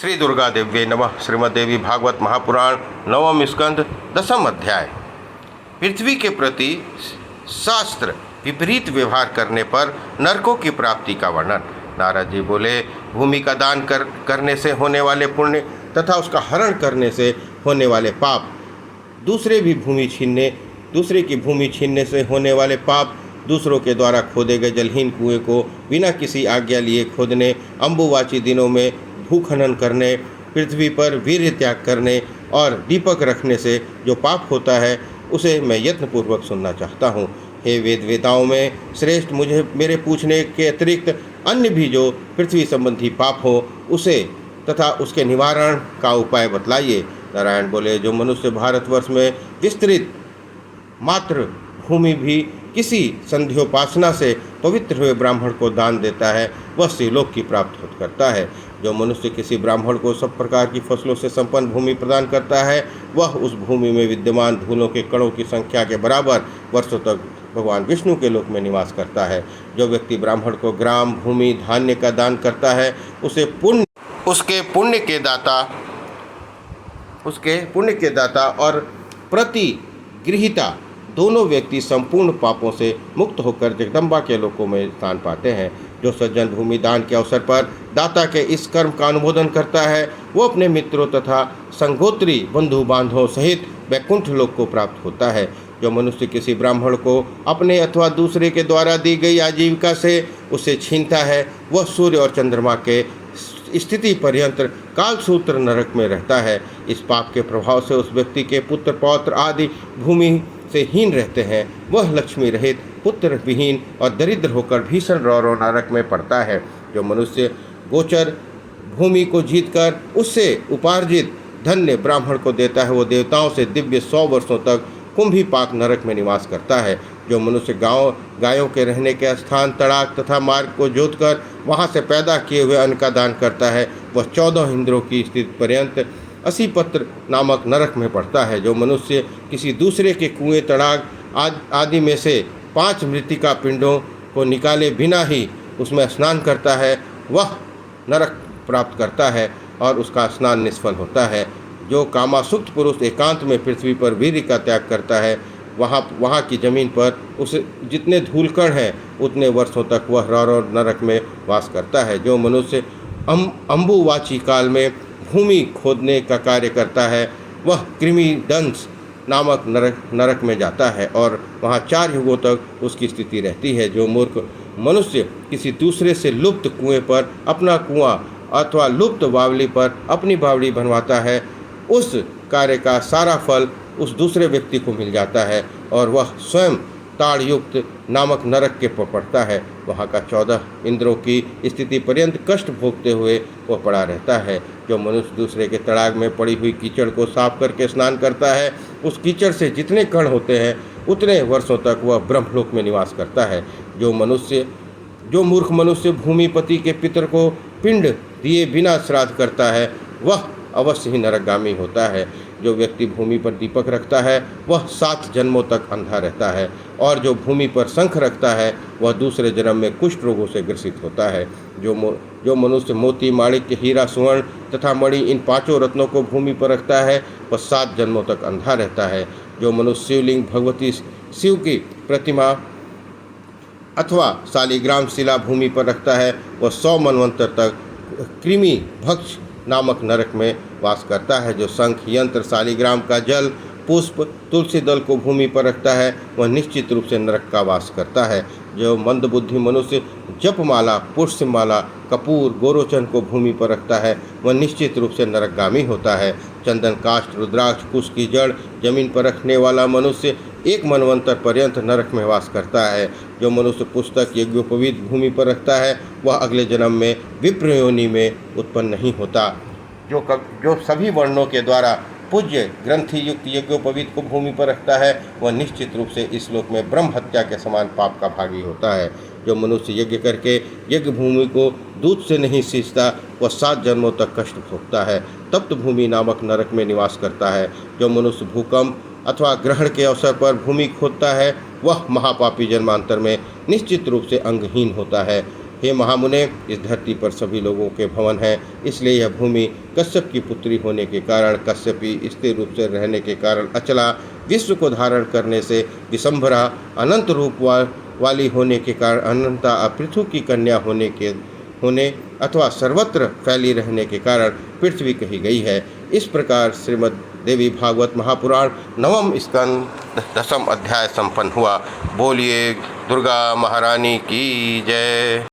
श्री दुर्गा देव्ये नमः। श्रीमद्देवी भागवत महापुराण नवम स्कंद दसम अध्याय। पृथ्वी के प्रति शास्त्र विपरीत व्यवहार करने पर नरकों की प्राप्ति का वर्णन। नारद जी बोले, भूमि का दान करने से होने वाले पुण्य तथा उसका हरण करने से होने वाले पाप, दूसरे की भूमि छीनने से होने वाले पाप, दूसरों के द्वारा खोदे गए जलहीन कुएं को बिना किसी आज्ञा लिए खोदने, अंबुवाची दिनों में भूखनन करने, पृथ्वी पर वीर्य त्याग करने और दीपक रखने से जो पाप होता है उसे मैं यत्नपूर्वक सुनना चाहता हूँ। हे वेदाओं में श्रेष्ठ, मुझे मेरे पूछने के अतिरिक्त अन्य भी जो पृथ्वी संबंधी पाप हो उसे तथा उसके निवारण का उपाय बतलाइए। नारायण बोले, जो मनुष्य भारतवर्ष में विस्तृत मात्र भूमि भी किसी संध्योपासना से पवित्र हुए ब्राह्मण को दान देता है वह शिवलोक की प्राप्त करता है। जो मनुष्य किसी ब्राह्मण को सब प्रकार की फसलों से संपन्न भूमि प्रदान करता है वह उस भूमि में विद्यमान धूलों के कणों की संख्या के बराबर वर्षों तक भगवान विष्णु के लोक में निवास करता है। जो व्यक्ति ब्राह्मण को ग्राम, भूमि, धान्य का दान करता है उसके पुण्य के दाता और प्रतिगृहिता दोनों व्यक्ति संपूर्ण पापों से मुक्त होकर जगदम्बा के लोकों में स्थान पाते हैं। जो सज्जन भूमि दान के अवसर पर दाता के इस कर्म का अनुमोदन करता है वो अपने मित्रों तथा संगोत्री बंधु बांधवों सहित वैकुंठ लोक को प्राप्त होता है। जो मनुष्य किसी ब्राह्मण को अपने अथवा दूसरे के द्वारा दी गई आजीविका से उसे छीनता है वह सूर्य और चंद्रमा के स्थिति पर्यंत कालसूत्र नरक में रहता है। इस पाप के प्रभाव से उस व्यक्ति के पुत्र पौत्र आदि भूमि से हीन रहते हैं। वह लक्ष्मी रहित, पुत्र विहीन और दरिद्र होकर भीषण रौरव नरक में पड़ता है। जो मनुष्य गोचर भूमि को जीतकर उससे उपार्जित धन्य ब्राह्मण को देता है वो देवताओं से दिव्य 100 वर्षों तक कुंभीपाक नरक में निवास करता है। जो मनुष्य गायों के रहने के स्थान, तड़ाक तथा मार्ग को जोतकर वहाँ से पैदा किए हुए अन्न का दान करता है वह 14 इंद्रों की स्थिति पर्यंत असीपत्र नामक नरक में पड़ता है। जो मनुष्य किसी दूसरे के कुएं, तड़ाक आदि में से 5 मृतिका पिंडों को निकाले बिना ही उसमें स्नान करता है वह नरक प्राप्त करता है और उसका स्नान निष्फल होता है। जो कामासुक्त पुरुष एकांत में पृथ्वी पर वीर्य का त्याग करता है वहाँ की जमीन पर उसे जितने धूलकण हैं उतने वर्षों तक वह रौरव नरक में वास करता है। जो मनुष्य अंबुवाची काल में भूमि खोदने का कार्य करता है वह कृमि दंश नामक नरक में जाता है और वहाँ 4 युगों तक उसकी स्थिति रहती है। जो मूर्ख मनुष्य किसी दूसरे से लुप्त कुएं पर अपना कुआं अथवा लुप्त बावली पर अपनी बावली बनवाता है उस कार्य का सारा फल उस दूसरे व्यक्ति को मिल जाता है और वह स्वयं ताड़युक्त नामक नरक के पड़ता है। वहाँ का 14 इंद्रों की स्थिति पर्यंत कष्ट भोगते हुए वह पड़ा रहता है। जो मनुष्य दूसरे के तड़ाग में पड़ी हुई कीचड़ को साफ करके स्नान करता है उस कीचड़ से जितने कण होते हैं उतने वर्षों तक वह ब्रह्मलोक में निवास करता है। जो मूर्ख मनुष्य भूमिपति के पितर को पिंड दिए बिना श्राद्ध करता है वह अवश्य ही नरकगामी होता है। जो व्यक्ति भूमि पर दीपक रखता है वह 7 जन्मों तक अंधा रहता है और जो भूमि पर शंख रखता है वह दूसरे जन्म में कुष्ठ रोगों से ग्रसित होता है। जो मनुष्य मोती, माणिक्य, हीरा, सुवर्ण तथा मणि इन 5 रत्नों को भूमि पर रखता है वह 7 जन्मों तक अंधा रहता है। जो मनुष्य शिवलिंग, भगवती शिव की प्रतिमा अथवा शालिग्राम शिला भूमि पर रखता है वह 100 मनवंतर तक कृमि भक्ष नामक नरक में वास करता है। जो शंख, यंत्र, शालिग्राम का जल, पुष्प, तुलसी दल को भूमि पर रखता है वह निश्चित रूप से नरक का वास करता है। जो मंदबुद्धि मनुष्य जपमाला, पुष्पमाला, कपूर, गोरोचन को भूमि पर रखता है वह निश्चित रूप से नरकगामी होता है। चंदन, काष्ठ, रुद्राक्ष, कुश की जड़ जमीन पर रखने वाला मनुष्य 1 मनवंतर पर्यंत नरक में वास करता है। जो मनुष्य पुस्तक, यज्ञोपवीत भूमि पर रखता है वह अगले जन्म में विप्र योनि में उत्पन्न नहीं होता। जो सभी वर्णों के द्वारा पूज्य ग्रंथि युक्त यज्ञोपवीत को भूमि पर रखता है वह निश्चित रूप से इस लोक में ब्रह्म हत्या के समान पाप का भागी होता है। जो मनुष्य यज्ञ करके यज्ञ भूमि को दूध से नहीं सींचता वह 7 जन्मों तक कष्ट भोगता है, तप्त भूमि नामक नरक में निवास करता है। जो मनुष्य भूकंप अथवा ग्रहण के अवसर पर भूमि खोदता है वह महापापी जन्मांतर में निश्चित रूप से अंगहीन होता है। हे महामुने, इस धरती पर सभी लोगों के भवन हैं, इसलिए यह भूमि कश्यप की पुत्री होने के कारण, कश्यपी स्थिर रूप से रहने के कारण अचला, विश्व को धारण करने से विशंभरा, अनंत रूप वाली होने के कारण अनंता, पृथु की कन्या होने अथवा सर्वत्र फैली रहने के कारण पृथ्वी कही गई है। इस प्रकार श्रीमद् देवी भागवत महापुराण 9वां स्कंद 10वां अध्याय संपन्न हुआ। बोलिए दुर्गा महारानी की जय।